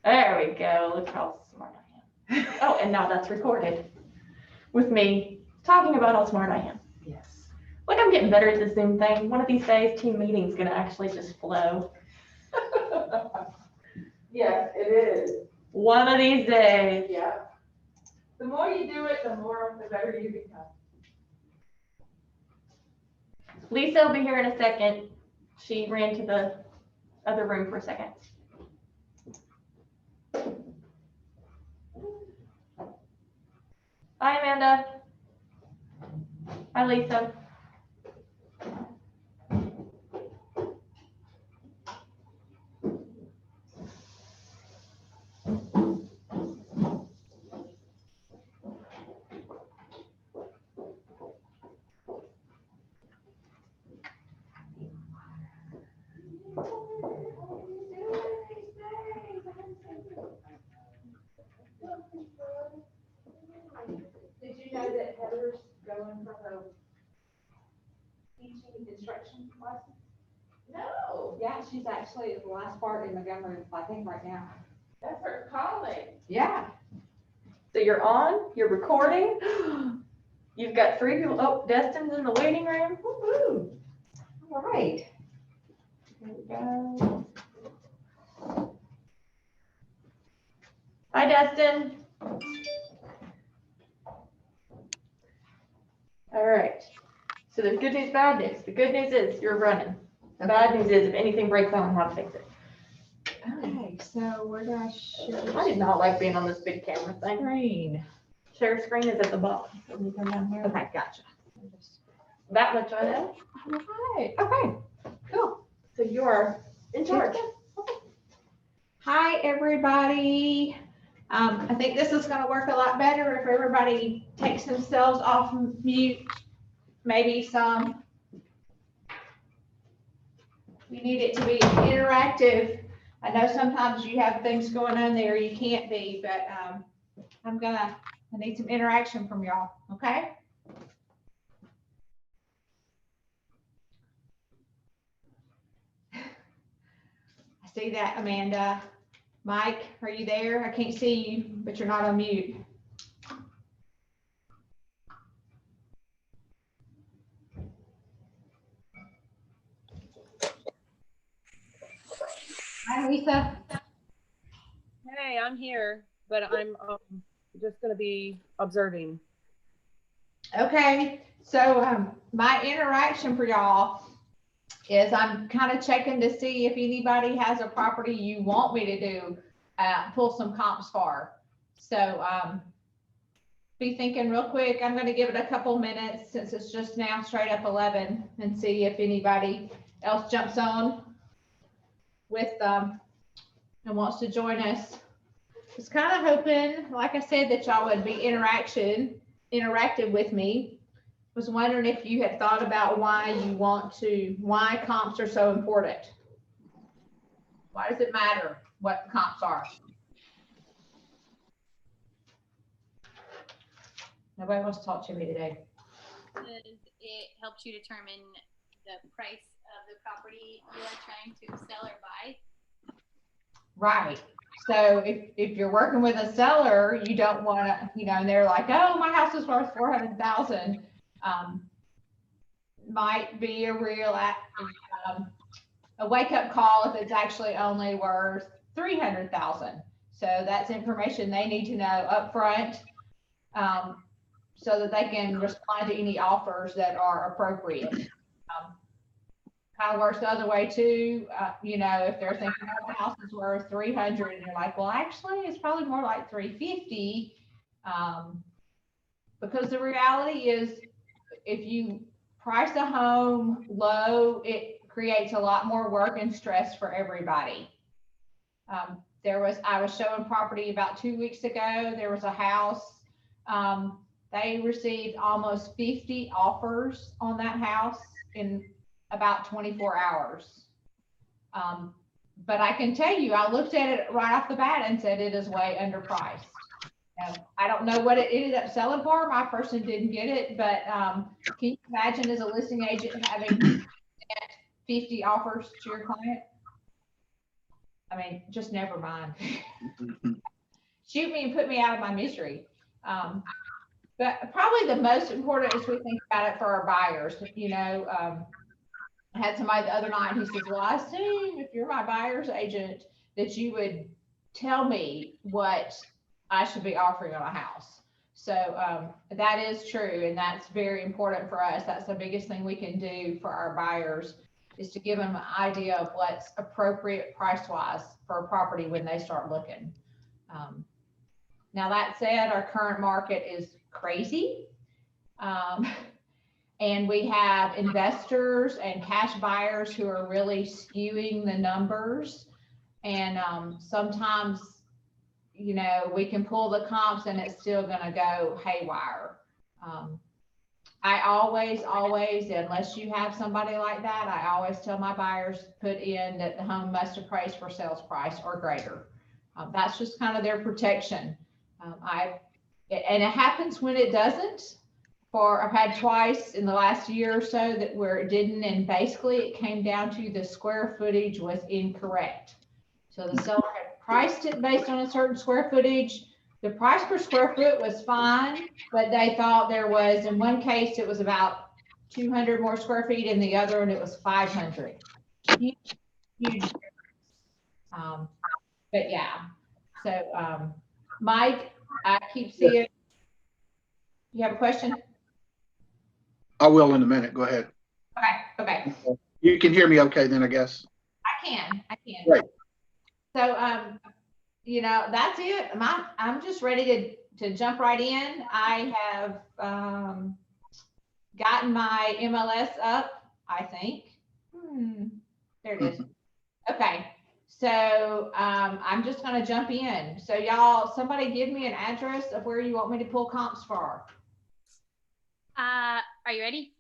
There we go. Look how smart I am. Oh, and now that's recorded with me talking about how smart I am. Yes. Like I'm getting better at the Zoom thing. One of these days, team meeting's gonna actually just flow. Yes, it is. One of these days. Yeah. The more you do it, the better you become. Lisa will be here in a second. She ran to the other room for a second. Hi, Amanda. Hi, Lisa. Did you know that Heather's going for her teaching instruction license? No. Yeah, she's actually at the last part in Montgomery, I think, right now. That's her calling. Yeah. So you're on, you're recording. You've got 3 people. Oh, Destin's in the waiting room. Woo-hoo. All right. Here we go. Hi, Destin. All right. So there's good news, bad news. The good news is you're running. The bad news is if anything breaks, I don't know how to fix it. Okay, so where do I share? I did not like being on this big camera thing. Screen. Share screen is at the bottom. So when you come down here. Okay, gotcha. That much I know. All right. Okay, cool. So you are in charge. Okay. Hi, everybody. I think this is gonna work a lot better if everybody takes themselves off mute. Maybe some. We need it to be interactive. I know sometimes you have things going on there you can't be, but I need some interaction from y'all, okay? I see that, Amanda. Mike, are you there? I can't see you, but you're not on mute. Hi, Lisa. Hey, I'm here, but I'm just going to be observing. Okay, so my interaction for y'all is I'm kind of checking to see if anybody has a property you want me to do, pull some comps for. So be thinking real quick. I'm going to give it a couple minutes since it's just now straight up 11 and see if anybody else jumps on with and wants to join us. Was kind of hoping, like I said, that y'all would be interactive with me. Was wondering if you had thought about why comps are so important. Why does it matter what comps are? Nobody wants to talk to me today. It helps you determine the price of the property you are trying to sell or buy. Right. So if you're working with a seller, you don't want to, and they're like, oh, my house is worth 400,000. Might be a real a wake up call if it's actually only worth 300,000. So that's information they need to know up front, so that they can respond to any offers that are appropriate. Kind of works the other way too. If they're thinking, oh, the house is worth 300, and you're like, well, actually, it's probably more like 350. Because the reality is, if you price a home low, it creates a lot more work and stress for everybody. I was showing property about 2 weeks ago. There was a house. They received almost 50 offers on that house in about 24 hours. But I can tell you, I looked at it right off the bat and said it is way underpriced. I don't know what it ended up selling for. My person didn't get it, but can you imagine as a listing agent having 50 offers to your client? I mean, just never mind. Shoot me and put me out of my misery. But probably the most important is we think about it for our buyers. I had somebody the other night who says, well, I assume if you're my buyer's agent that you would tell me what I should be offering on a house. So that is true, and that's very important for us. That's the biggest thing we can do for our buyers is to give them an idea of what's appropriate price-wise for a property when they start looking. Now that said, our current market is crazy. And we have investors and cash buyers who are really skewing the numbers. And sometimes, we can pull the comps and it's still going to go haywire. I always, unless you have somebody like that, I always tell my buyers, put in that the home must appraise for sales price or greater. That's just kind of their protection. And it happens when it doesn't. I've had twice in the last year or so that where it didn't, and basically it came down to the square footage was incorrect. So the seller had priced it based on a certain square footage. The price per square foot was fine, but they thought there was, in one case, it was about 200 more square feet, in the other one it was 500. Huge difference. But yeah, so Mike, I keep seeing, you have a question? I will in a minute. Go ahead. Okay. You can hear me okay then, I guess. I can. Right. So, that's it. I'm just ready to jump right in. I have gotten my MLS up, I think. There it is. Okay. So I'm just going to jump in. So y'all, somebody give me an address of where you want me to pull comps for. Are you ready?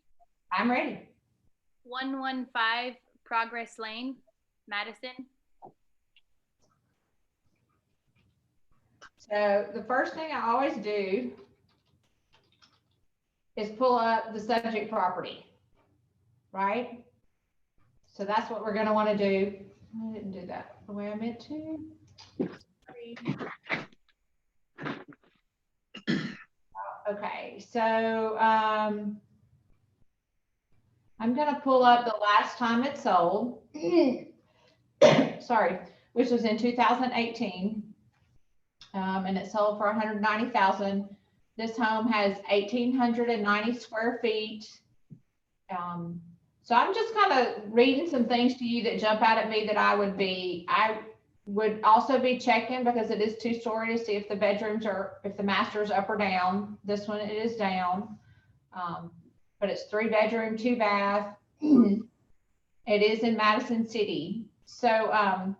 I'm ready. 115 Progress Lane, Madison. So the first thing I always do is pull up the subject property, right? So that's what we're going to want to do. I didn't do that the way I meant to. Okay, so I'm going to pull up the last time it sold, sorry, which was in 2018, and it sold for $190,000. This home has 1,890 square feet. So I'm just kind of reading some things to you that jump out at me that I would also be checking, because it is 2-story, to see if the bedrooms if the master is up or down. This one, it is down, but it's 3-bedroom, 2-bath. It is in Madison City. So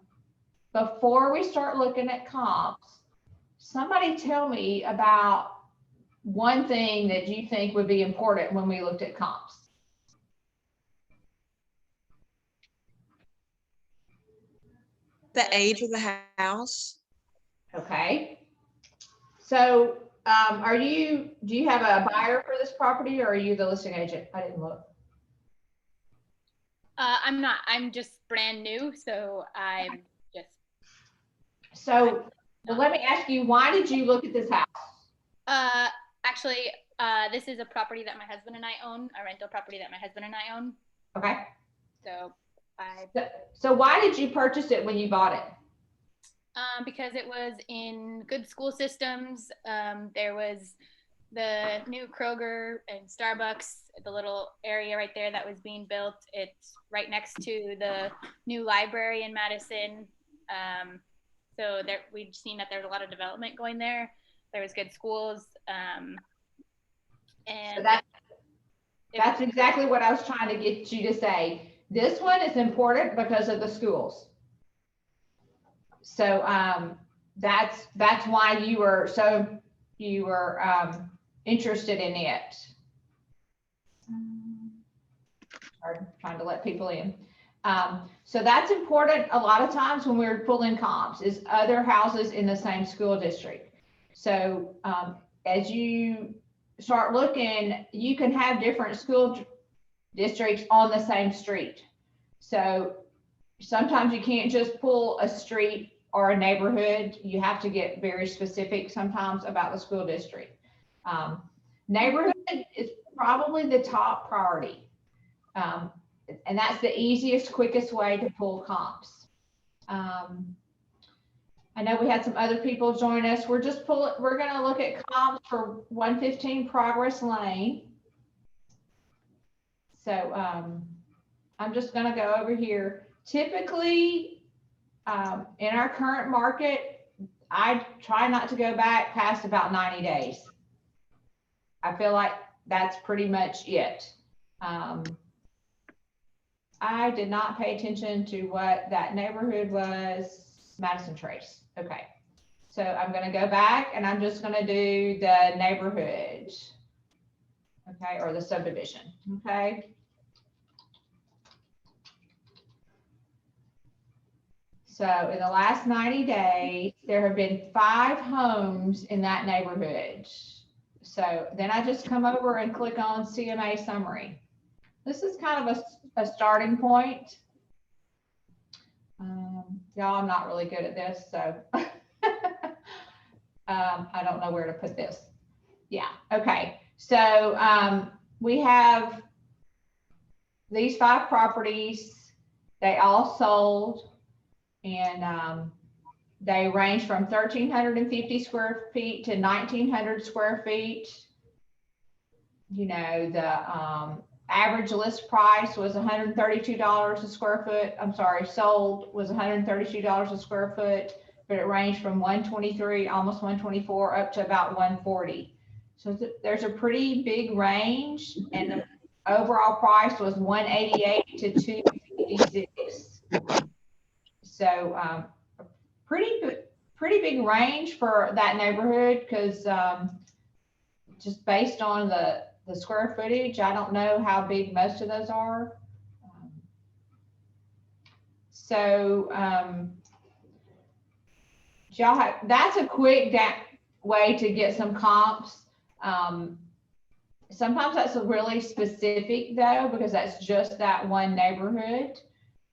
before we start looking at comps, somebody tell me about one thing that you think would be important when we looked at comps. The age of the house. Okay. So do you have a buyer for this property, or are you the listing agent? I didn't look. I'm not. I'm just brand new, so I'm just. So well, let me ask you, why did you look at this house? Actually, this is a property that my husband and I own, a rental property that my husband and I own. Okay. So why did you purchase it when you bought it? Because it was in good school systems. There was the new Kroger and Starbucks, the little area right there that was being built. It's right next to the new library in Madison. So there, we've seen that there's a lot of development going there. There was good schools. And so that's exactly what I was trying to get you to say. This one is important because of the schools. So that's why you were interested in it. Trying to let people in. So that's important a lot of times when we're pulling comps, is other houses in the same school district. So as you start looking, you can have different school districts on the same street. So sometimes you can't just pull a street or a neighborhood. You have to get very specific sometimes about the school district. Neighborhood is probably the top priority. And that's the easiest, quickest way to pull comps. I know we had some other people join us. We're gonna look at comps for 115 Progress Lane. So I'm just gonna go over here. Typically, in our current market, I try not to go back past about 90 days. I feel like that's pretty much it. I did not pay attention to what that neighborhood was, Madison Trace. Okay, so I'm gonna go back and I'm just gonna do the neighborhood, okay, or the subdivision, okay? So in the last 90 days, there have been 5 homes in that neighborhood. So then I just come over and click on CMA summary. This is kind of a starting point. Y'all, I'm not really good at this, so I don't know where to put this. Yeah, okay. So we have these 5 properties. They all sold, and they range from 1,350 square feet to 1,900 square feet. You know, the average list price was $132 a square foot. I'm sorry, sold was $132 a square foot, but it ranged from 123, almost 124, up to about 140. So there's a pretty big range, and the overall price was 188 to 256. So pretty big range for that neighborhood, because just based on the square footage, I don't know how big most of those are. That's a quick way to get some comps. Sometimes that's really specific though, because that's just that one neighborhood.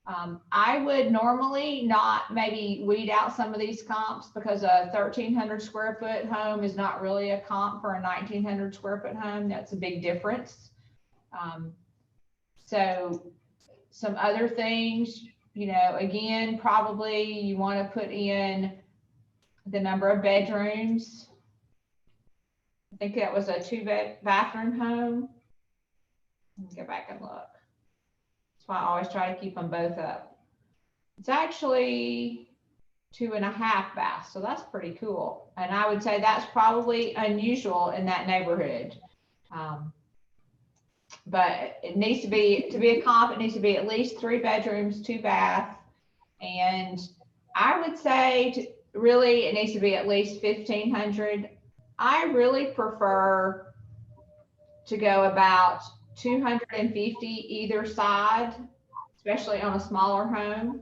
I would normally not maybe weed out some of these comps, because a 1,300 square foot home is not really a comp for a 1,900 square foot home. That's a big difference. So some other things, you know, again, probably you want to put in the number of bedrooms. I think that was a 2-bathroom home. Let me go back and look. That's why I always try to keep them both up. It's actually 2.5 baths, so that's pretty cool. And I would say that's probably unusual in that neighborhood. But it needs to be a comp, it needs to be at least 3 bedrooms, 2 baths. And I would say really it needs to be at least 1,500. I really prefer to go about 250 either side, especially on a smaller home,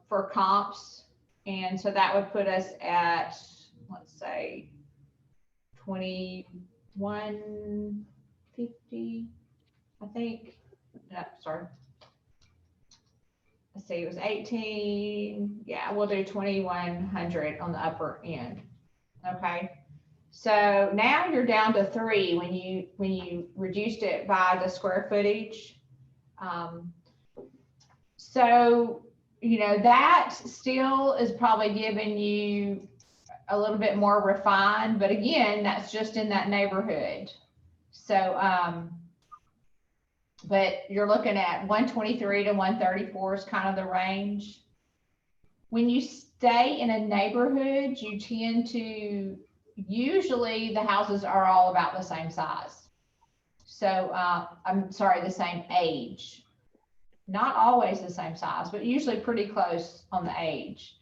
for comps. And so that would put us at, let's say, 2,150, I think. No, sorry. Let's see, it was 18. Yeah, we'll do 2,100 on the upper end. Okay. So now you're down to 3 when you reduced it by the square footage. So, you know, that still is probably giving you a little bit more refined, but again, that's just in that neighborhood. So, but you're looking at 123 to 134 is kind of the range. When you stay in a neighborhood, you tend to, usually the houses are all about the same size. So I'm sorry, the same age. Not always the same size, but usually pretty close on the age.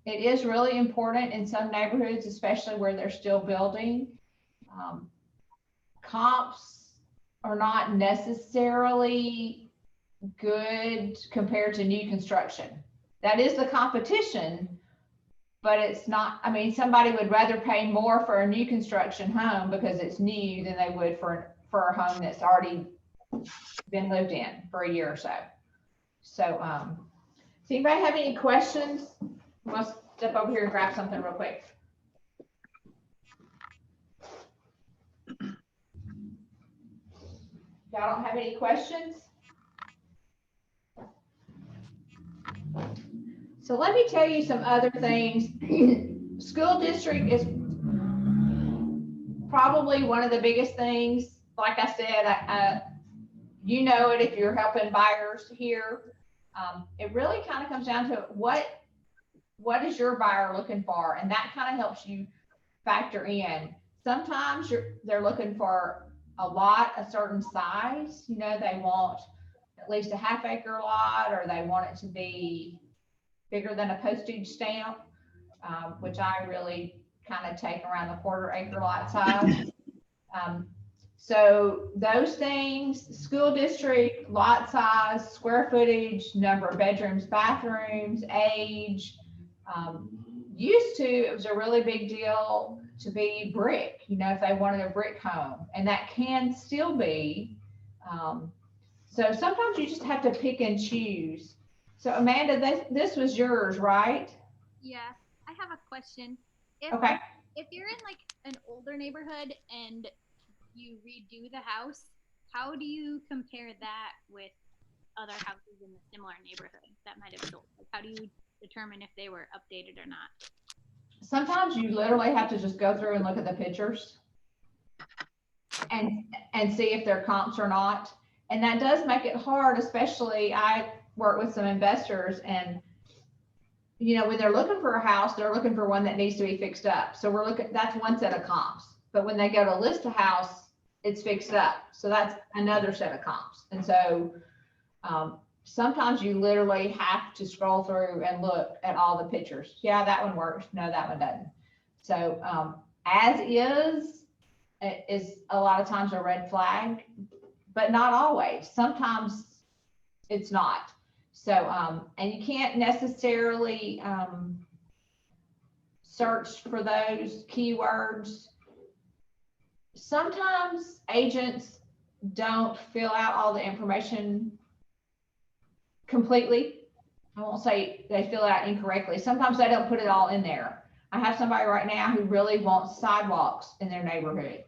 It is really important in some neighborhoods, especially where they're still building. Comps are not necessarily good compared to new construction. That is the competition, but it's not, I mean, somebody would rather pay more for a new construction home because it's new than they would for a home that's already been lived in for a year or so. So, does anybody have any questions? Let's step over here and grab something real quick. Y'all don't have any questions? So let me tell you some other things. School district is probably one of the biggest things. Like I said, you know it if you're helping buyers here. It really kind of comes down to what is your buyer looking for? And that kind of helps you factor in. Sometimes they're looking for a lot, a certain size. You know, they want at least a half-acre lot, or they want it to be bigger than a postage stamp, which I really kind of take around the quarter-acre lot size. So those things, school district, lot size, square footage, number of bedrooms, bathrooms, age. Used to, it was a really big deal to be brick, you know, if they wanted a brick home, and that can still be. So sometimes you just have to pick and choose. So Amanda, this was yours, right? Yeah, I have a question. Okay. If you're in like an older neighborhood and you redo the house, how do you compare that with other houses in the similar neighborhood that might have sold? Like, how do you determine if they were updated or not? Sometimes you literally have to just go through and look at the pictures and see if they're comps or not. And that does make it hard, especially I work with some investors, and you know, when they're looking for a house, they're looking for one that needs to be fixed up. So that's one set of comps. But when they go to list a house, it's fixed up. So that's another set of comps. And so sometimes you literally have to scroll through and look at all the pictures. Yeah, that one works. No, that one doesn't. So as is a lot of times a red flag, but not always. Sometimes it's not. So, and you can't necessarily search for those keywords. Sometimes agents don't fill out all the information completely. I won't say they fill it out incorrectly. Sometimes they don't put it all in there. I have somebody right now who really wants sidewalks in their neighborhood.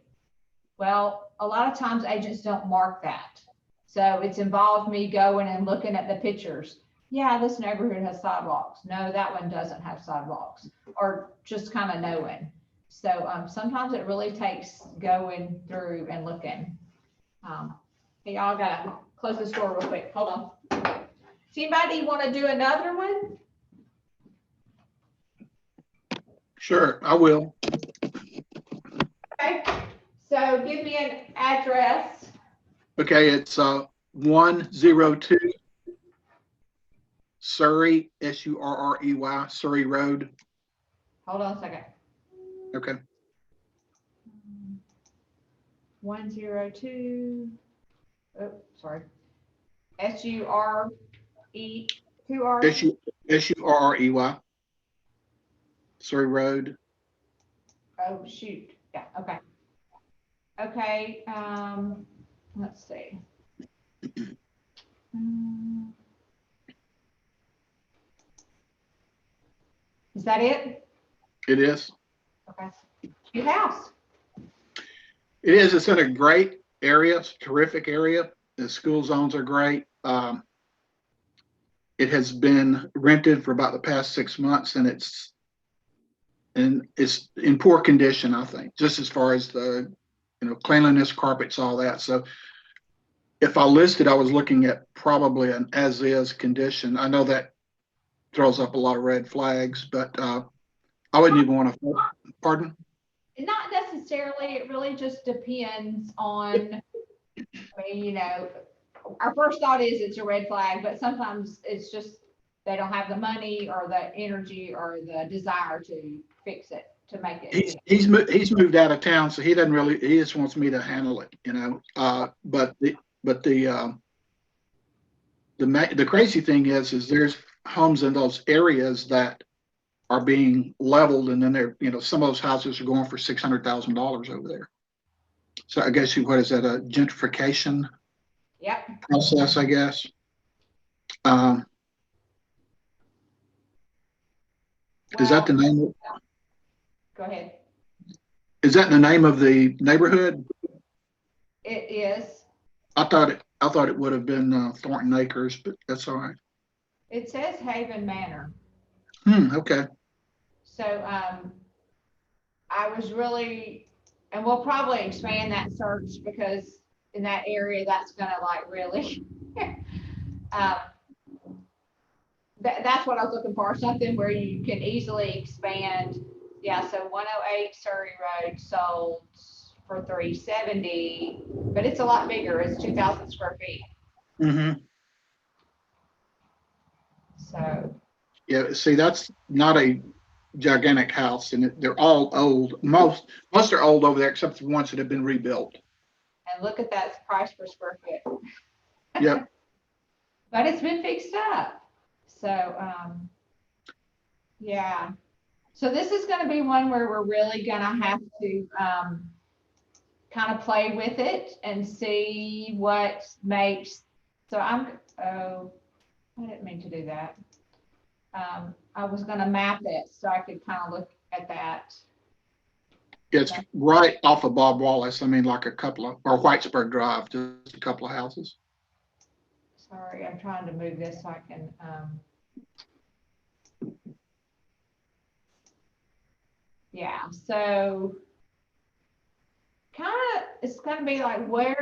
Well, a lot of times agents don't mark that. So it's involved me going and looking at the pictures. Yeah, this neighborhood has sidewalks. No, that one doesn't have sidewalks, or just kind of knowing. So sometimes it really takes going through and looking. Hey, y'all gotta close this door real quick. Hold on. Does anybody want to do another one? Sure, I will. Okay, so give me an address. Okay, it's 102 Surrey, S-U-R-R-E-Y, Surrey Road. Hold on a second. Okay. 102. Oh, sorry. S-U-R-E, 2 R. S-U-R-R-E-Y, Surrey Road. Oh, shoot. Yeah, okay. Okay, let's see. Is that it? It is. Okay. Cute house. It is. It's in a great area. It's a terrific area. The school zones are great. It has been rented for about the past 6 months, and it's in poor condition, I think, just as far as the, cleanliness, carpets, all that. So if I listed, I was looking at probably an as-is condition. I know that throws up a lot of red flags, but I wouldn't even want to, pardon? Not necessarily. It really just depends on, our first thought is it's a red flag, but sometimes it's just they don't have the money or the energy or the desire to fix it, to make it. He's moved out of town, so he doesn't really, he just wants me to handle it, but the crazy thing is there's homes in those areas that are being leveled, and then they're, some of those houses are going for $600,000 over there. So I guess what is that, a gentrification Yep. process, I guess? Um, is that the Well, name? go ahead. Is that the name of the neighborhood? It is. I thought it would have been Thornton Acres, but that's all right. It says Haven Manor. Okay. So, I was really, and we'll probably expand that search because in that area, that's gonna like really, that's what I was looking for, something where you can easily expand. Yeah, so 108 Surrey Road sold for 370, but it's a lot bigger. It's 2,000 square feet. Mm-hmm. So, Yeah, see, that's not a gigantic house, and they're all old. Most are old over there, except the ones that have been rebuilt. and look at that price per square foot. Yep. But it's been fixed up. So, yeah. So this is going to be one where we're really going to have to kind of play with it and see what makes. So oh, I didn't mean to do that. I was going to map it so I could kind of look at that. It's right off of Bob Wallace. I mean, like or Whitesburg Drive, just a couple of houses. Sorry, I'm trying to move this so I can. Yeah, so kind of it's going to be like, what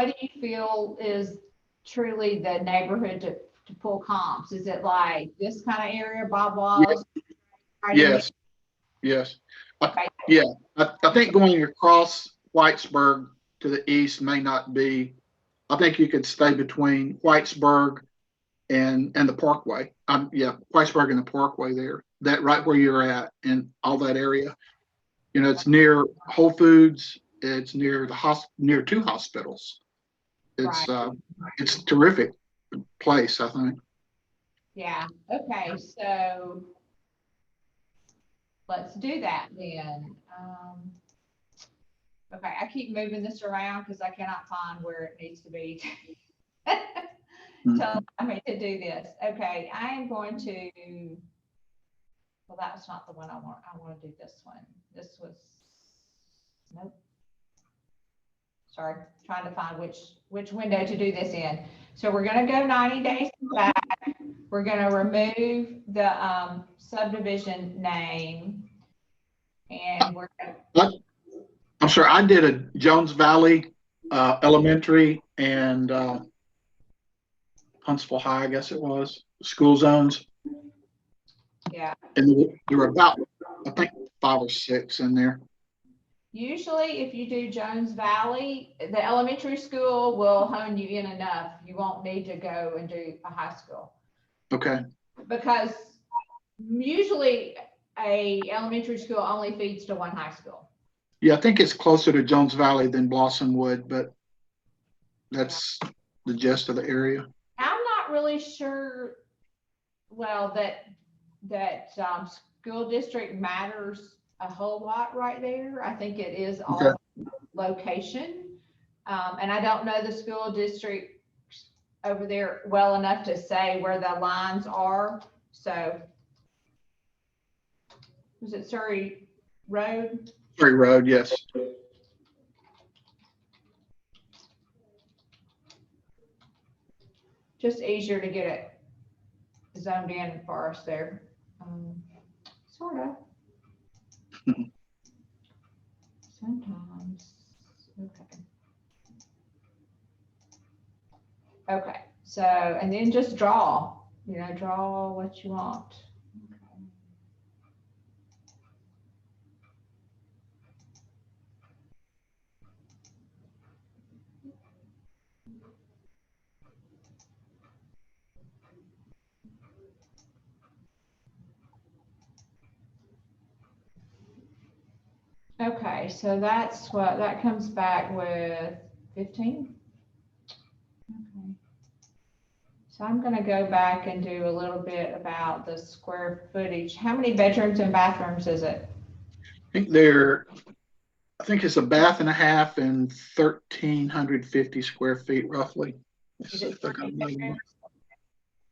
do you feel is truly the neighborhood to pull comps? Is it like this kind of area, Bob Wallace? Yes. Yeah, I think going across Whitesburg to the east may not be. I think you could stay between Whitesburg and the Parkway. Yeah, Whitesburg and the Parkway there. That right where you're at and all that area. You know, it's near Whole Foods. It's near near two hospitals. It's it's a terrific place, I think. Yeah. Okay. So let's do that then. Okay. I keep moving this around because I cannot find where it needs to be. Tell me to do this. Okay. I am going to. Well, that was not the one I want. I want to do this one. This was. Nope. Sorry, trying to find which window to do this in. So we're going to go 90 days back. We're going to remove the subdivision name, and we're going to. I'm sorry, I did a Jones Valley Elementary and Huntsville High, I guess it was, school zones. Yeah. And there were about, I think, 5 or 6 in there. Usually, if you do Jones Valley, the elementary school will hone you in enough. You won't need to go and do a high school. Okay. Because usually a elementary school only feeds to one high school. Yeah, I think it's closer to Jones Valley than Blossomwood, but that's the gist of the area. I'm not really sure, well, that school district matters a whole lot right there. I think it is all location. And I don't know the school district over there well enough to say where the lines are. So, was it Surrey Road? Surrey Road, yes. Just easier to get it zoned in for us there. Sort of. Sometimes. Okay. Okay. So, and then just draw, draw what you want. Okay, so that's what that comes back with 15. Okay. So I'm going to go back and do a little bit about the square footage. How many bedrooms and bathrooms is it? I think it's a bath and a half and 1,350 square feet roughly. Is it 13 bedrooms?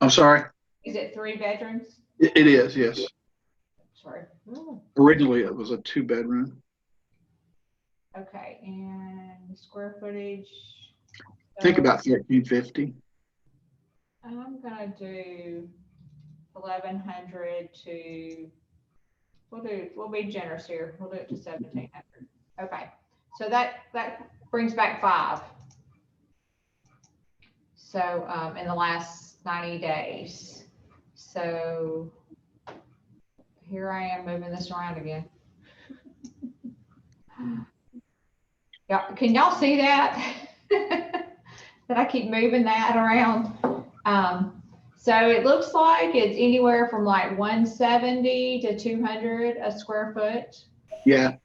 I'm sorry. Is it 3 bedrooms? It is, yes. Sorry. Ooh. Originally, it was a 2-bedroom. Okay, and square footage. Think So about 1350. I'm gonna do 1,100 to, we'll be generous here. We'll do it to 1,700. Okay, so that brings back 5. So, in the last 90 days. So here I am moving this around again. Yeah, can y'all see that? That I keep moving that around. So it looks like it's anywhere from like 170 to 200 a square foot. Yeah,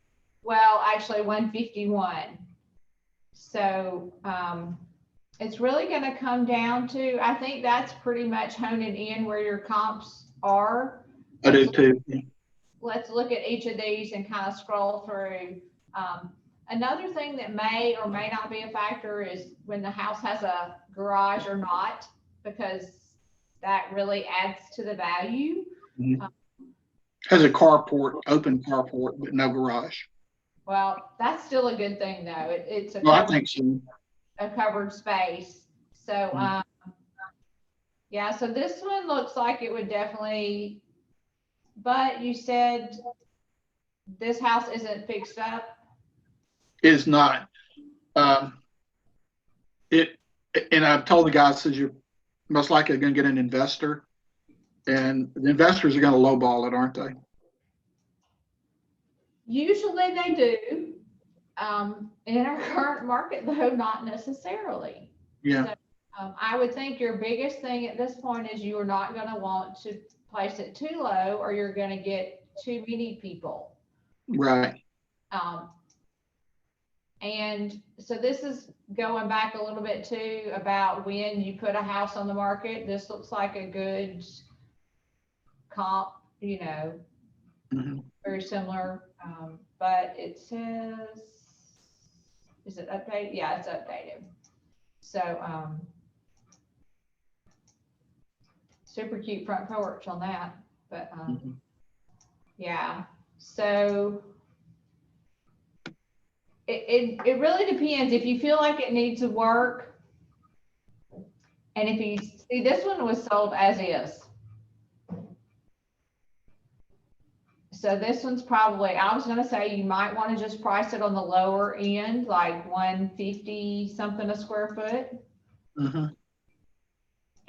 Well, actually 151. So, it's really going to come down to, I think that's pretty much honing in where your comps are. I do too. Let's look at each of these and kind of scroll through. Another thing that may or may not be a factor is when the house has a garage or not, because that really adds to the value. Has a carport, open carport, but no garage. Well, that's still a good thing though. It's a Well, I covered, think so. a covered space. So, yeah, so this one looks like it would definitely, but you said this house isn't fixed up. Is not. And I've told the guy, says you're most likely going to get an investor, and the investors are going to lowball it, aren't they? Usually they do. In our current market though, not necessarily. Yeah. So, I would think your biggest thing at this point is you are not going to want to place it too low or you're going to get too many people. Right. And so this is going back a little bit too about when you put a house on the market. This looks like a good comp, you know, very similar. But it says, is it updated? Yeah, it's updated. So, super cute front porch on that. But, yeah. So it really depends. If you feel like it needs work, and if you see, this one was sold as is. So this one's probably, I was gonna say you might want to just price it on the lower end, like 150 something a square foot.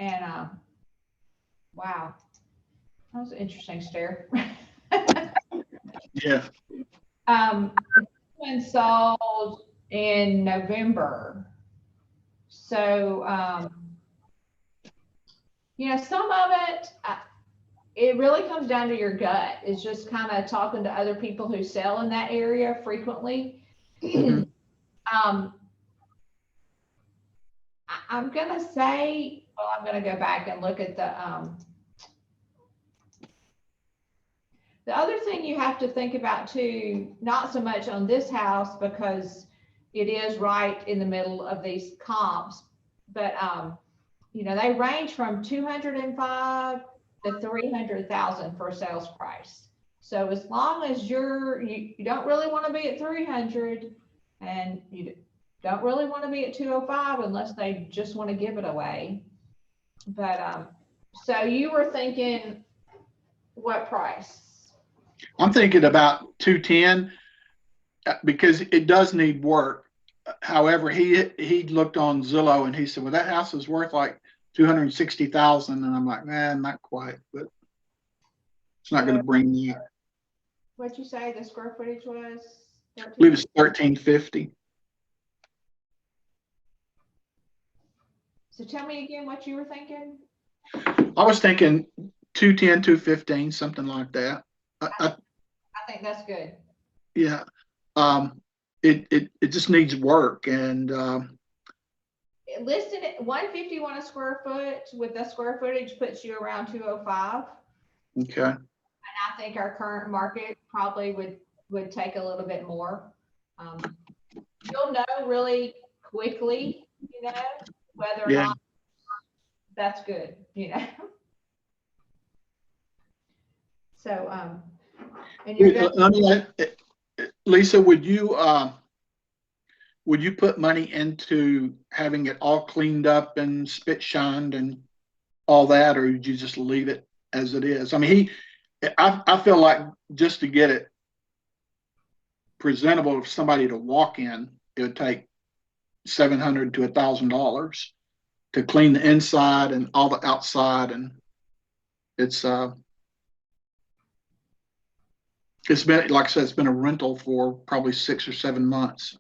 And wow, that was an interesting stare. Yeah. One sold in November. So, you know, some of it, it really comes down to your gut. It's just kind of talking to other people who sell in that area frequently. I'm going to say, well, I'm going to go back and look at the other thing you have to think about too, not so much on this house because it is right in the middle of these comps, but you know, they range from 205 to 300,000 for a sales price. So as long as you don't really want to be at 300 and you don't really want to be at 205 unless they just want to give it away. But so you were thinking what price? I'm thinking about 210 because it does need work. However, he looked on Zillow and he said, well, that house is worth like 260,000. And I'm like, man, not quite, but it's not going to bring me. What'd you say the square footage was? I believe it's 1350. So tell me again what you were thinking. I was thinking 210, 215, something like that. I think that's good. Yeah. It just needs work, and It listed at 151 a square foot with the square footage puts you around 205. okay. And I think our current market probably would take a little bit more. You'll know really quickly, you know, whether or not that's good, you know? So, and you're gonna, I mean, Lisa, would you put money into having it all cleaned up and spit shined and all that, or would you just leave it as it is? I mean, I feel like just to get it presentable for somebody to walk in, it would take $700 to $1,000 to clean the inside and all the outside, and it's been, like I said, it's been a rental for probably 6 or 7 months.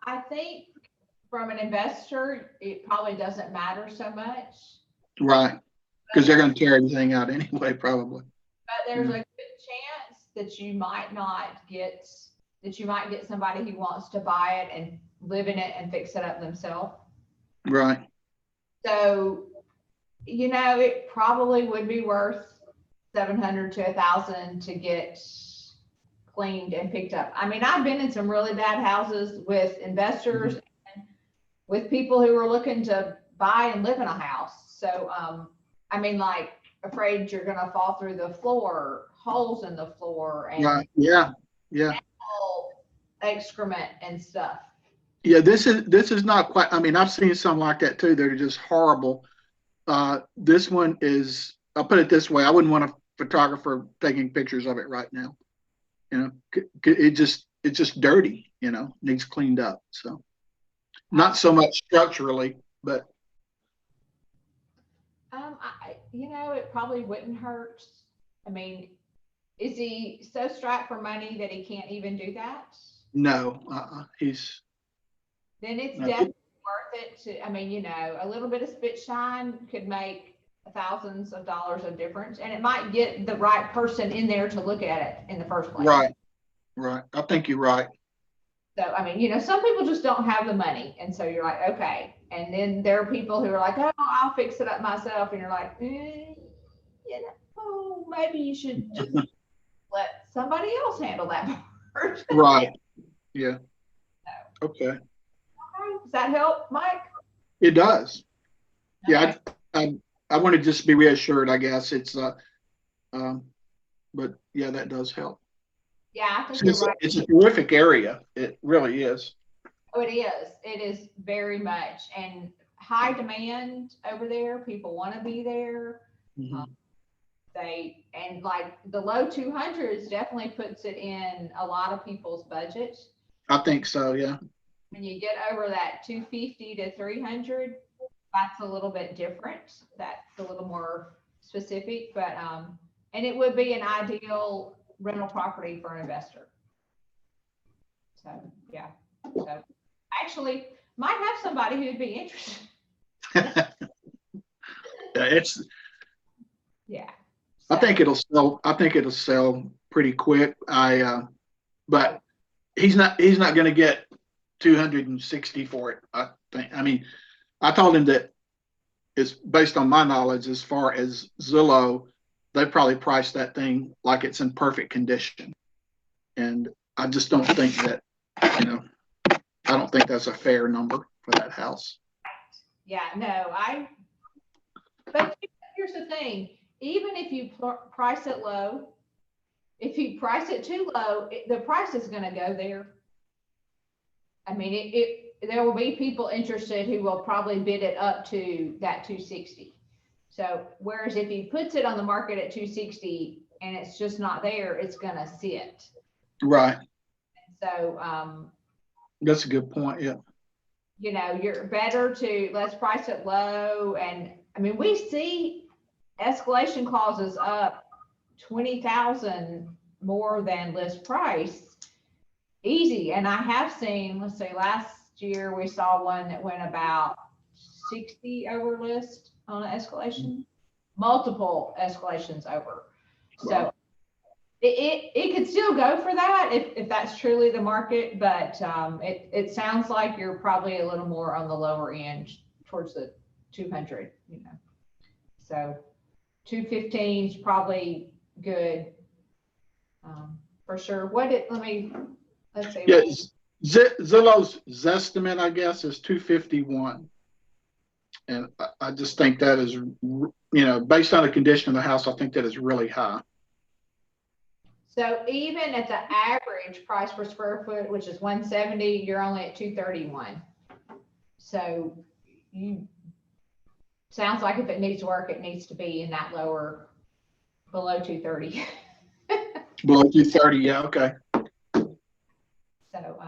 I think from an investor, it probably doesn't matter so much. Right. Because they're going to tear everything out anyway, probably. But there's a good chance that you might get somebody who wants to buy it and live in it and fix it up themselves. Right. So, you know, it probably would be worth $700 to $1,000 to get cleaned and picked up. I mean, I've been in some really bad houses with investors and with people who are looking to buy and live in a house. So, I mean, like afraid you're going to fall through the floor, holes in the floor, and Right. Yeah. excrement and stuff. Yeah. This is not quite, I mean, I've seen some like that too. They're just horrible. This one is, I'll put it this way. I wouldn't want a photographer taking pictures of it right now. You know, it's just dirty, you know, needs cleaned up. So not so much structurally, but. You know, it probably wouldn't hurt. I mean, is he so strapped for money that he can't even do that? No, Then it's No. definitely worth it to, I mean, you know, a little bit of spit shine could make thousands of dollars of difference, and it might get the right person in there to look at it in the first place. Right. I think you're right. So, I mean, you know, some people just don't have the money. And so you're like, okay. And then there are people who are like, oh, I'll fix it up myself. And you're like, you know, maybe you should just let somebody else handle that part. Right. Yeah. Okay. Does that help, Mike? It does. Yeah. Okay. I want to just be reassured, I guess. It's, but yeah, that does help. Yeah, I think you're right. It's a terrific area. It really is. Oh, it is. It is very much. And high demand over there. People want to be there. Mhm. And like the low 200s definitely puts it in a lot of people's budget. I think so. Yeah. When you get over that 250 to 300, that's a little bit different. That's a little more specific, but, and it would be an ideal rental property for an investor. So, yeah. So actually might have somebody who'd be interested. Yeah. I think it'll sell. I think it'll sell pretty quick. But he's not going to get 260 for it. I think. I mean, I told him that it's based on my knowledge as far as Zillow, they probably priced that thing like it's in perfect condition. And I just don't think that, you know, I don't think that's a fair number for that house. Yeah, no, but here's the thing, even if you price it low, if you price it too low, the price is going to go there. I mean, there will be people interested who will probably bid it up to that 260. So, whereas if he puts it on the market at 260 and it's just not there, it's going to sit. Right. So, that's a good point. Yeah. You know, you're better let's price it low. And I mean, we see escalation clauses up 20,000 more than list price. Easy. And I have seen, let's say last year we saw one that went about 60 over list on an escalation, multiple escalations over. Wow. So it could still go for that if that's truly the market, but it sounds like you're probably a little more on the lower end towards the 200, you know. So 215 is probably good for sure. Let's see. Yeah, Zillow's Zestimate, I guess, is 251. And I just think that is, based on the condition of the house, I think that is really high. So even at the average price per square foot, which is 170, you're only at 231. So sounds like if it needs work, it needs to be in that lower, below 230. Below 230, yeah, okay. So,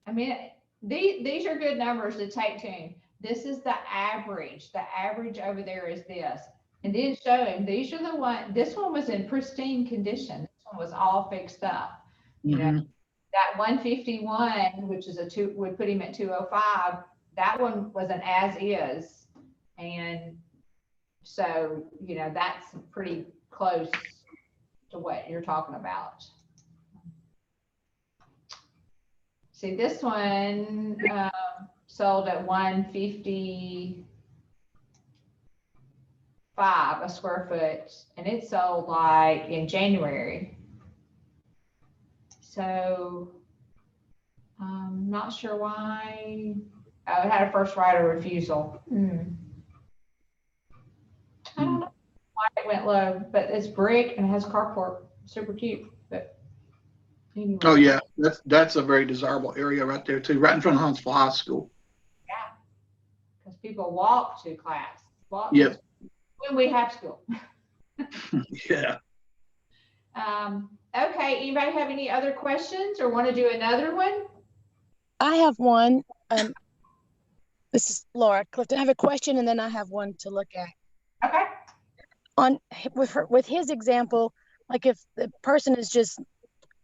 I mean, these are good numbers to take to. This is the average. The average over there is this. And then show him, these are the one, this one was in pristine condition. This one was all fixed up. You know, that 151, which is would put him at 205, that one was an as is. And so, that's pretty close to what you're talking about. See, this one sold at 155 a square foot, and it sold like in January. So I'm not sure why. Oh, it had a first right of refusal. I don't know why it went low, but it's brick and it has carport. Super cute. But anyway. Oh yeah, that's a very desirable area right there too, right in front of Huntsville High School. Yeah, because people walk to class. Yep. When we have school. Yeah. Okay, anybody have any other questions or want to do another one? I have one. This is Laura Clifton. I have a question and then I have one to look at. Okay. With his example, like if the person is just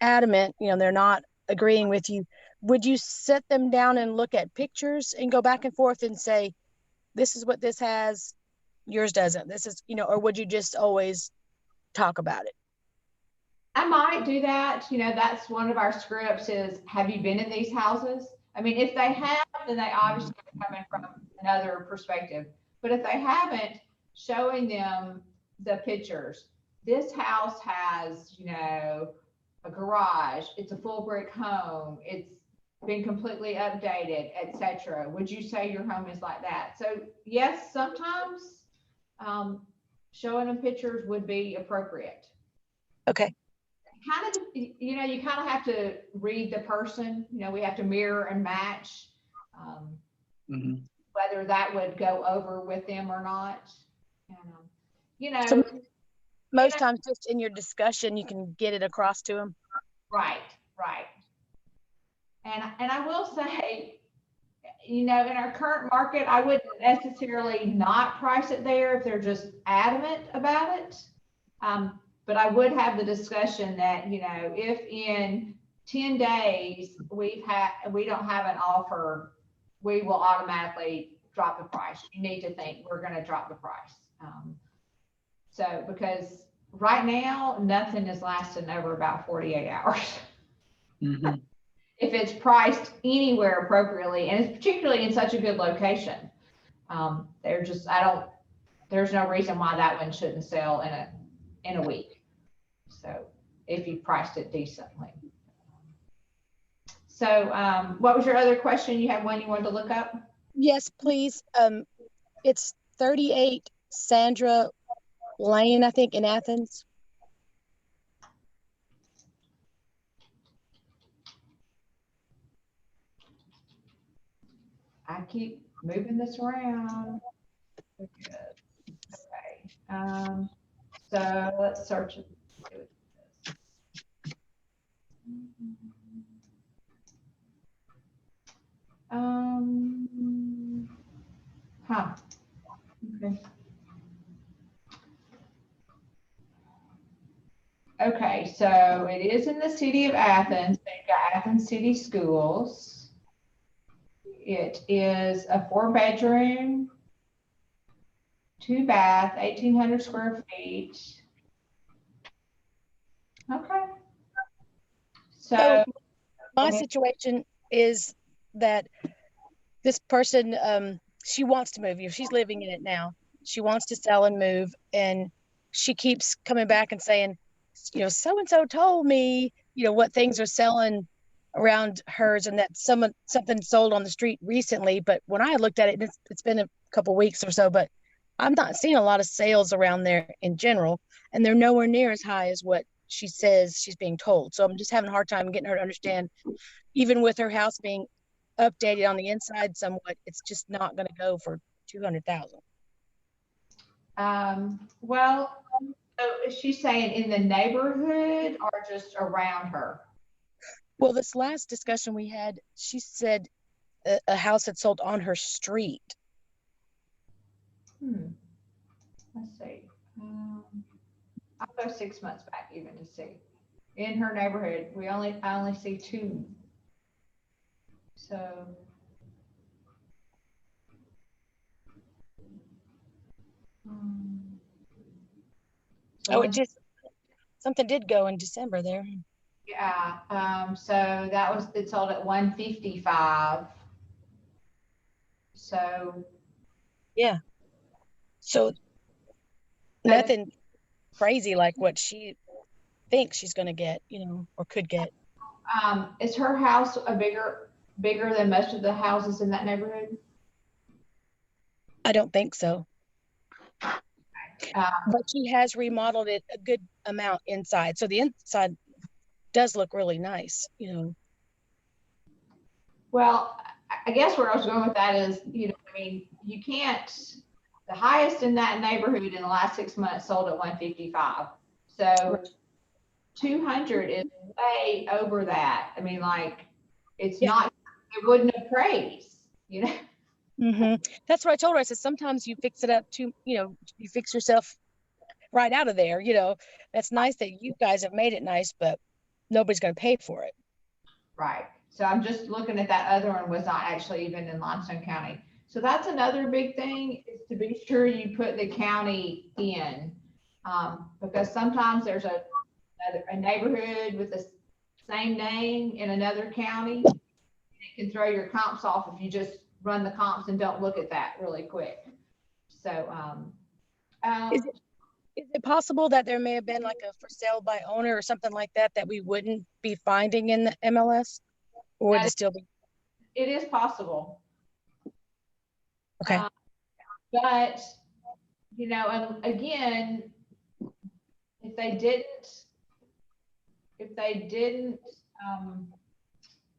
adamant, they're not agreeing with you, would you sit them down and look at pictures and go back and forth and say, this is what this has, yours doesn't, this is, or would you just always talk about it? I might do that. That's one of our scripts is, have you been in these houses? I mean, if they have, then they obviously are coming from another perspective. But if they haven't, showing them the pictures. This house has, a garage. It's a full brick home. It's been completely updated, etc. Would you say your home is like that? So yes, sometimes showing them pictures would be appropriate. Okay. Kind of, you kind of have to read the person. We have to mirror and match whether that would go over with them or not. So most times just in your discussion, you can get it across to them. Right. And I will say, in our current market, I wouldn't necessarily not price it there if they're just adamant about it. But I would have the discussion that, if in 10 days we don't have an offer, we will automatically drop the price. You need to think we're going to drop the price. So because right now, nothing is lasting over about 48 hours. Mm-hmm. If it's priced anywhere appropriately, and it's particularly in such a good location, there's no reason why that one shouldn't sell in a week. So if you priced it decently. So what was your other question? You had one you wanted to look up? Yes, please. It's 38 Sandra Lane, I think, in Athens. I keep moving this around. Okay. So let's search it. Okay. Okay, so it is in the city of Athens. They've got Athens City Schools. It is a 4-bedroom, 2-bath, 1,800 square feet. Okay. So my situation is that this person, she wants to move. She's living in it now. She wants to sell and move, and she keeps coming back and saying, so-and-so told me, what things are selling around hers, and that something sold on the street recently. But when I looked at it, it's been a couple weeks or so, but I'm not seeing a lot of sales around there in general, and they're nowhere near as high as what she says she's being told. So I'm just having a hard time getting her to understand, even with her house being updated on the inside somewhat, it's just not going to go for 200,000. Well, so is she saying in the neighborhood or just around her? Well, this last discussion we had, she said a house had sold on her street. Let's see. I'll go 6 months back even to see. In her neighborhood, I only see 2. So. Oh, it just, something did go in December there. Yeah, so it sold at 155. So. Yeah. So nothing crazy like what she thinks she's going to get, or could get. Is her house bigger than most of the houses in that neighborhood? I don't think so. But she has remodeled it a good amount inside. So the inside does look really nice, Well, I guess where I was going with that is, you can't, the highest in that neighborhood in the last 6 months sold at 155. So 200 is way over that. It's not, it wouldn't appraise, That's what I told her. I said, sometimes you fix it up you fix yourself right out of there, That's nice that you guys have made it nice, but nobody's going to pay for it. Right. So I'm just looking at that other one was not actually even in Limestone County. So that's another big thing, is to be sure you put the county in, because sometimes there's a neighborhood with the same name in another county. It can throw your comps off if you just run the comps and don't look at that really quick. So, is it possible that there may have been like a for sale by owner or something like that we wouldn't be finding in the MLS? Or would it still be? It is possible. Okay. But, and again, if they didn't,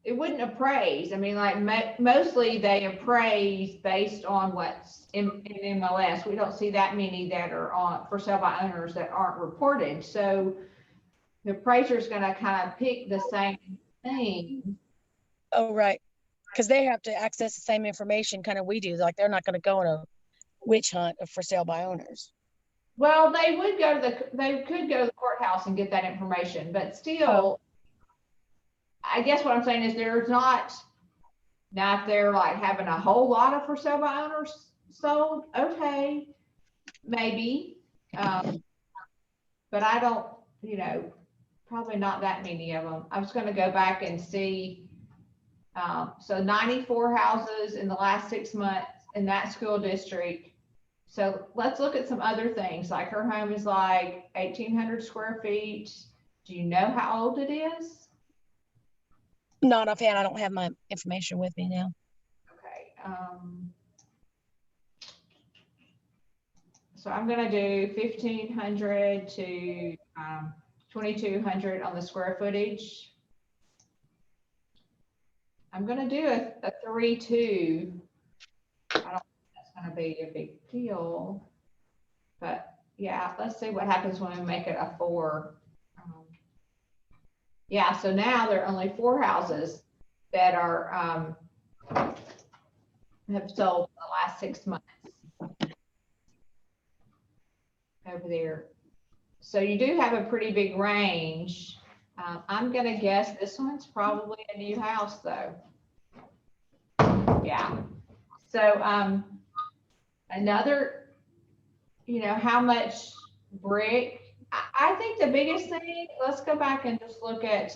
it wouldn't appraise. Mostly they appraise based on what's in MLS. We don't see that many that are on for sale by owners that aren't reported. So the appraiser is going to kind of pick the same thing. Oh, right. Because they have to access the same information kind of we do. Like they're not going to go on a witch hunt of for sale by owners. Well, they could go to the courthouse and get that information, but still, I guess what I'm saying is there's not if they're like having a whole lot of for sale by owners sold, okay, maybe. But I don't, probably not that many of them. I was going to go back and see. So 94 houses in the last 6 months in that school district. So let's look at some other things. Like her home is like 1,800 square feet. Do you know how old it is? Not offhand. I don't have my information with me now. Okay. So I'm going to do 1,500 to 2,200 on the square footage. I'm going to do a 3-2. I don't think that's going to be a big deal, but yeah, let's see what happens when we make it a 4. Yeah, so now there are only 4 houses that are have sold in the last 6 months over there. So you do have a pretty big range. I'm going to guess this one's probably a new house though. Yeah. So another, how much brick? I think the biggest thing, let's go back and just look at,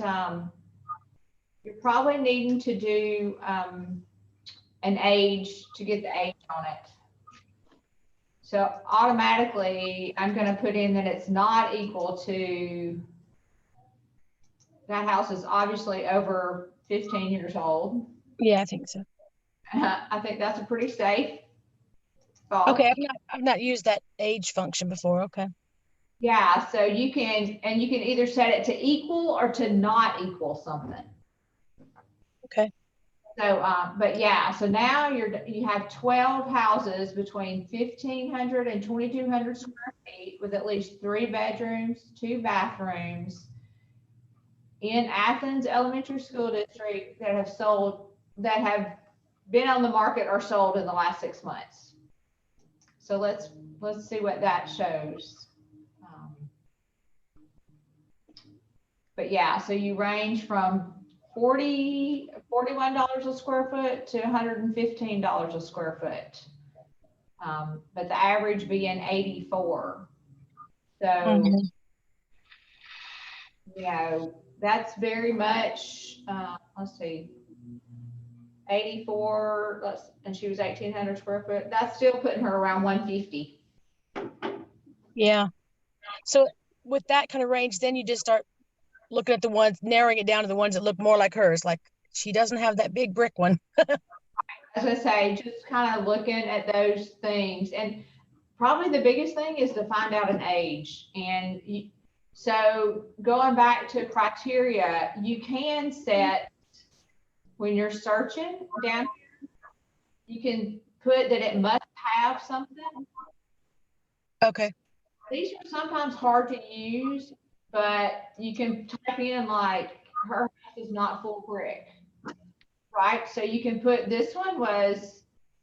you're probably needing to do an age to get the age on it. So automatically I'm going to put in that it's not equal to, that house is obviously over 15 years old. Yeah, I think so. I think that's a pretty safe. thoughts? Okay, I've not used that age function before. Okay. Yeah, so you can either set it to equal or to not equal something. Okay. So, but yeah, so now you have 12 houses between 1,500 and 2,200 square feet with at least 3 bedrooms, 2 bathrooms in Athens Elementary School District that have been on the market or sold in the last 6 months. So let's see what that shows. But yeah, so you range from $41 a square foot to $115 a square foot. But the average being 84. So, you know, that's very much, let's see, 84, and she was 1,800 square foot. That's still putting her around 150. Yeah. So with that kind of range, then you just start looking at the ones, narrowing it down to the ones that look more like hers. Like she doesn't have that big brick one. As I say, just kind of looking at those things. And probably the biggest thing is to find out an age. And so going back to criteria, you can set, when you're searching down here, you can put that it must have something. Okay. These are sometimes hard to use, but you can type in like her house is not full brick, right? So you can put this one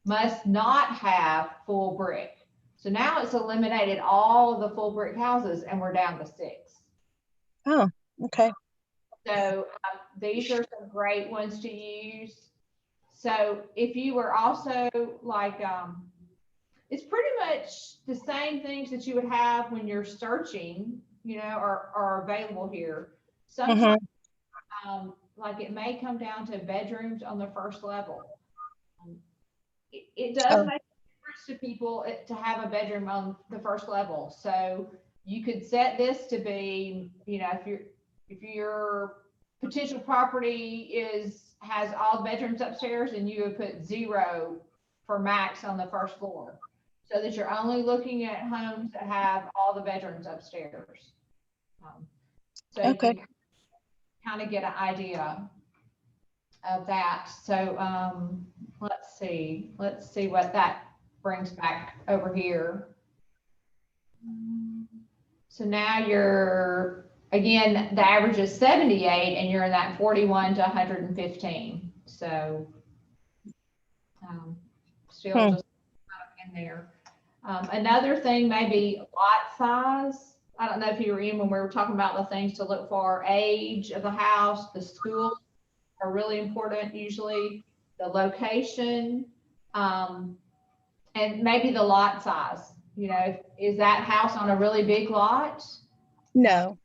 must not have full brick. So now it's eliminated all of the full brick houses and we're down to 6. Oh, okay. So these are some great ones to use. So if you were also like, it's pretty much the same things that you would have when you're searching, you know, are available here. Sometimes, like it may come down to bedrooms on the first level. It does make a difference to people to have a bedroom on the first level. So you could set this to be, you know, if your potential property has all bedrooms upstairs, and you would put 0 for max on the first floor, so that you're only looking at homes that have all the bedrooms upstairs. So okay, you can kind of get an idea of that. So let's see what that brings back over here. So now again, the average is 78 and you're in that 41 to 115. So still just kind of in there. Another thing may be lot size. I don't know if you were in when we were talking about the things to look for: age of the house, the schools are really important usually, the location, and maybe the lot size. You know, is that house on a really big lot? No.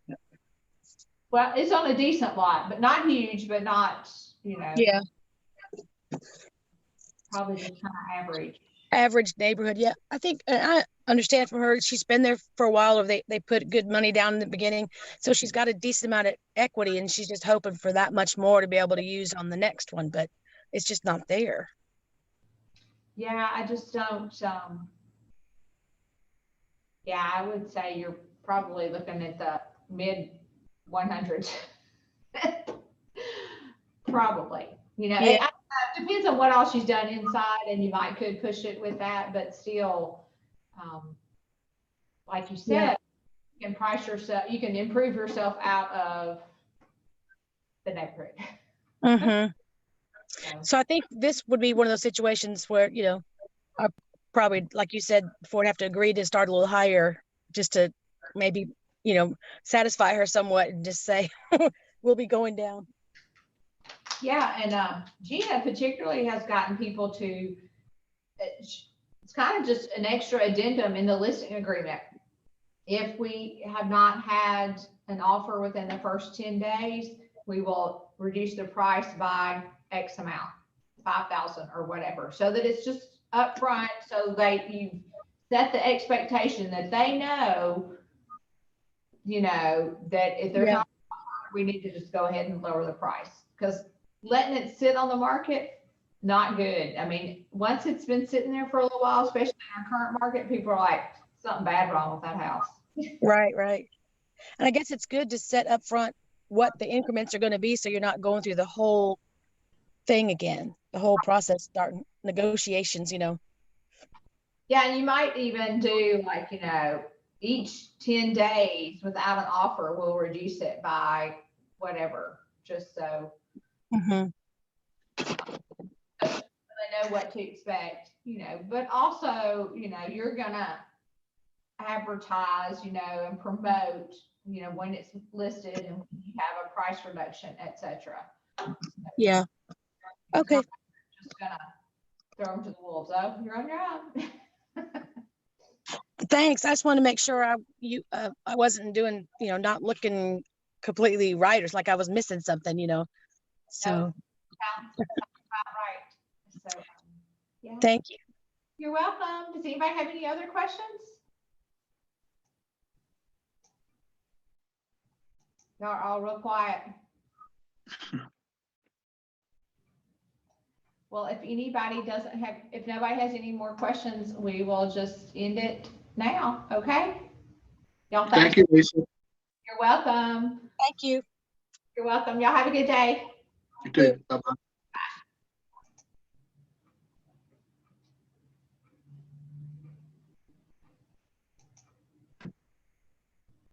Well, it's on a decent lot, but not huge, but not, you know. Yeah. Probably just kind of average. Average neighborhood. Yeah. I think I understand from her, she's been there for a while, or they put good money down in the beginning. So she's got a decent amount of equity, and she's just hoping for that much more to be able to use on the next one, but it's just not there. Yeah, I just don't, yeah, I would say you're probably looking at the mid 100s. Probably, you know, yeah. It depends on what all she's done inside, and you could push it with that, but still, like you said, yeah, you can price yourself, you can improve yourself out of the neighborhood. So I think this would be one of those situations where, you know, I probably, like you said before, I'd have to agree to start a little higher just to maybe, you know, satisfy her somewhat and just say, we'll be going down. Yeah, and Gina particularly has gotten people to, it's kind of just an extra addendum in the listing agreement. If we have not had an offer within the first 10 days, we will reduce the price by X amount, 5,000 or whatever, so that it's just upfront, so that you set the expectation that they know, you know, that if they're not, we need to just go ahead and lower the price, because letting it sit on the market not good. I mean, once it's been sitting there for a little while, especially in our current market, people are like, something bad wrong with that house. Right, right. And I guess it's good to set up front what the increments are going to be so you're not going through the whole thing again, the whole process, starting negotiations, Yeah, and you might even do like, each 10 days without an offer, we'll reduce it by whatever, just so Mhm. they know what to expect, but also, you're gonna advertise, and promote, when it's listed and when you have a price reduction, etc. Yeah. Okay. Just gonna throw them to the wolves. Oh, you're on your own. Thanks. I just want to make sure I wasn't doing, not looking completely right or it's like I was missing something, So Sounds about right. So, yeah. thank you. You're welcome. Does anybody have any other questions? Y'all are all real quiet. Well, if nobody has any more questions, we will just end it now, okay? Y'all Thank you, Lisa. You're welcome. Thank you. You're welcome. Y'all have a good day. You too. Bye-bye.